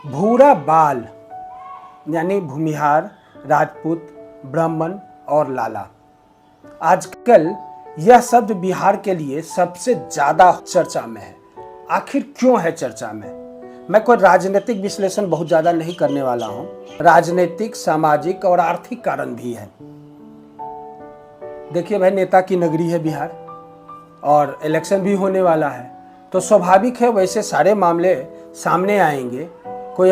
भूरा बाल यानी भूमिहार, राजपूत, ब्राह्मण और लाला। आजकल यह शब्द बिहार के लिए सबसे ज्यादा चर्चा में है। आखिर क्यों है चर्चा में? मैं कोई राजनीतिक विश्लेषण बहुत ज्यादा नहीं करने वाला हूं। राजनीतिक, सामाजिक और आर्थिक कारण भी है। देखिए भाई, नेता की नगरी है बिहार और इलेक्शन भी होने वाला है, तो स्वाभाविक है वैसे सारे मामले सामने आएंगे। कोई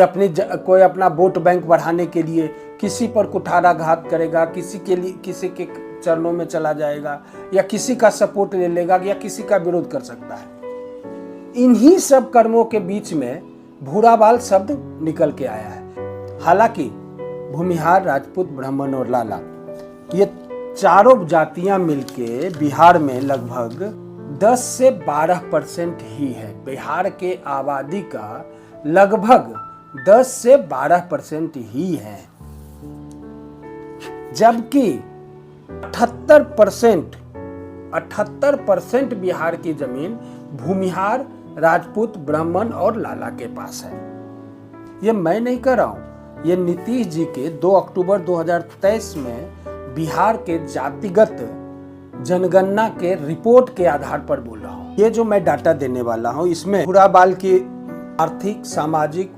अपना वोट बैंक बढ़ाने के लिए किसी पर कुठाराघात करेगा, किसी के चरणों में चला जाएगा, या किसी का सपोर्ट ले लेगा, या किसी का विरोध कर सकता है। इन्हीं सब कर्मों के बीच में भूरा बाल शब्द निकल के आया है। हालांकि भूमिहार, राजपूत, ब्राह्मण और लाला ये चारों जातियां मिलके बिहार में लगभग 10 से 12% ही है। बिहार के आबादी का लगभग 10 से 12% ही है, जबकि 78% बिहार की जमीन भूमिहार, राजपूत, ब्राह्मण और लाला के पास है। ये मैं नहीं कह रहा हूं, ये नीतीश जी के 2 अक्टूबर 2023 में बिहार के जातिगत जनगणना के रिपोर्ट के आधार पर बोल रहा हूं। ये जो मैं डाटा देने वाला हूं, इसमें भूरा बाल की आर्थिक, सामाजिक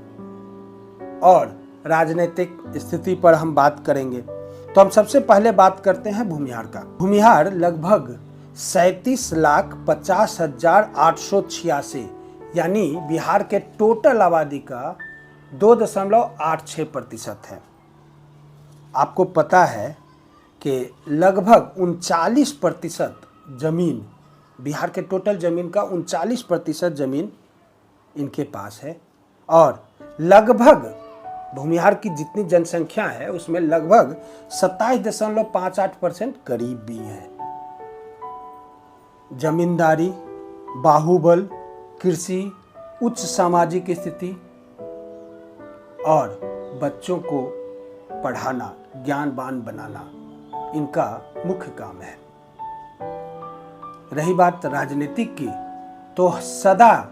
और राजनीतिक स्थिति पर हम बात करेंगे। तो हम सबसे पहले बात करते हैं भूमिहार का। भूमिहार लगभग 37,50,886 यानी बिहार के टोटल आबादी का 2.86% है। आपको पता है कि लगभग 39% जमीन, बिहार के टोटल जमीन का 39% जमीन इनके पास है, और लगभग भूमिहार की जितनी जनसंख्या है उसमें लगभग 27.58% गरीब भी है। जमींदारी, बाहुबल, कृषि, उच्च सामाजिक स्थिति और बच्चों को पढ़ाना, ज्ञानवान बनाना इनका मुख्य काम है। रही बात राजनीतिक की, तो सदा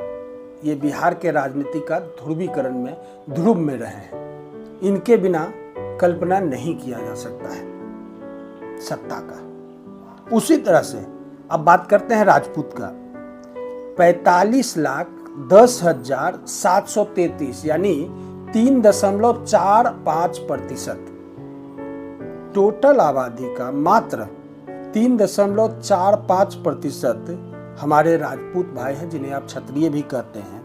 ये बिहार के राजनीति का ध्रुवीकरण में ध्रुव में रहे हैं। इनके बिना कल्पना नहीं किया जा सकता है सत्ता का। उसी तरह से अब बात करते हैं राजपूत का। 45,10,733 यानी 3.45%। टोटल आबादी का मात्र 3.45% हमारे राजपूत भाई हैं, जिन्हें आप क्षत्रिय भी कहते हैं,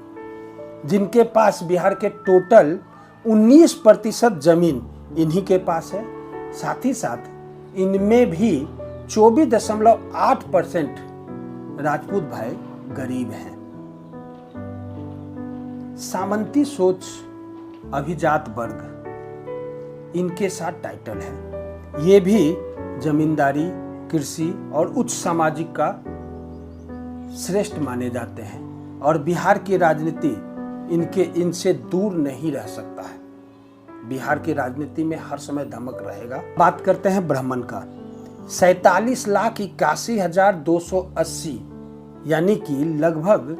जिनके पास बिहार के टोटल 19% जमीन इन्हीं के पास है। साथ ही साथ इनमें भी 24.8% राजपूत भाई गरीब हैं। सामंती सोच, अभिजात वर्ग इनके साथ टाइटल है। ये भी जमींदारी, कृषि और उच्च सामाजिक का श्रेष्ठ माने जाते हैं, और बिहार की राजनीति इनसे दूर नहीं रह सकता है। बिहार की राजनीति में हर समय धमक रहेगा। बात करते हैं ब्राह्मण का। 47,81,280 यानी कि लगभग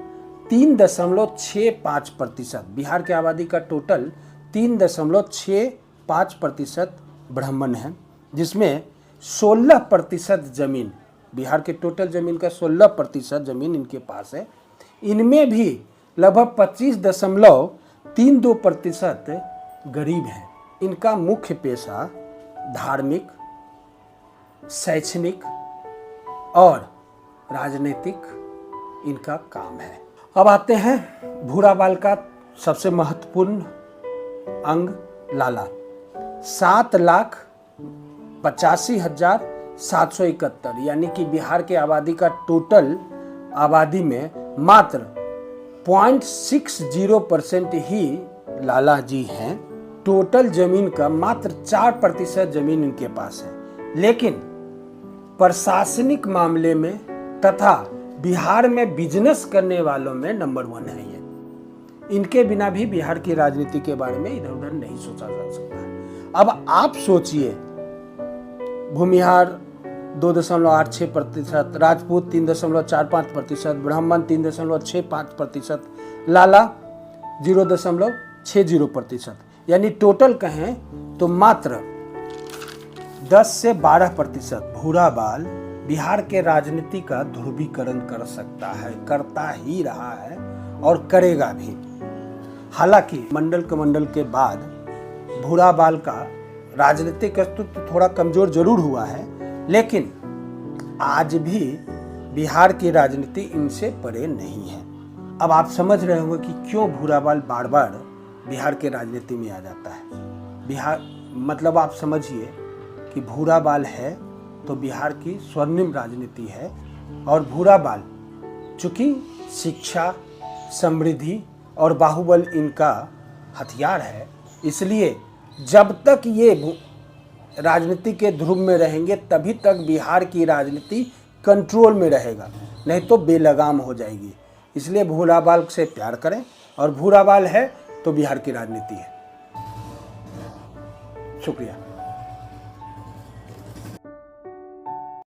3.65%। बिहार की आबादी का टोटल 3.65% ब्राह्मण है, जिसमें 16% जमीन, बिहार के टोटल जमीन का 16% जमीन इनके पास है। इनमें भी लगभग 25.32% गरीब हैं। इनका मुख्य पेशा धार्मिक, शैक्षणिक और राजनीतिक इनका काम है। अब आते हैं भूरा बाल का सबसे महत्वपूर्ण अंग लाला। 7,85,771 यानी कि बिहार के आबादी का टोटल आबादी में मात्र 0.60% ही लाला जी हैं। टोटल जमीन का मात्र 4% जमीन इनके पास है, लेकिन प्रशासनिक मामले में तथा बिहार में बिजनेस करने वालों में नंबर 1 है ये। इनके बिना भी बिहार की राजनीति के बारे में इधर उधर नहीं सोचा जा सकता है। अब आप सोचिए, भूमिहार 2.86%, राजपूत 3.45%, ब्राह्मण 3.65%, लाला 0.5 60%, यानी टोटल कहें तो मात्र 10 से 12% भूरा बाल बिहार के राजनीति का ध्रुवीकरण कर सकता है, करता ही रहा है और करेगा भी। हालांकि मंडल कमंडल के बाद भूरा बाल का राजनीतिक अस्तित्व थोड़ा कमजोर जरूर हुआ है, लेकिन आज भी बिहार की राजनीति इनसे परे नहीं है। अब आप समझ रहे होंगे कि क्यों भूरा बाल बार बार बिहार के राजनीति में आ जाता है। बिहार मतलब आप समझिए कि भूरा बाल है तो बिहार की स्वर्णिम राजनीति है, और भूरा बाल चूंकि शिक्षा, समृद्धि और बाहुबल इनका हथियार है, इसलिए जब तक ये राजनीति के ध्रुव में रहेंगे तभी तक बिहार की राजनीति कंट्रोल में रहेगा, नहीं तो बेलगाम हो जाएगी। इसलिए भूरा बाल से प्यार करें, और भूरा बाल है तो बिहार की राजनीति है। शुक्रिया।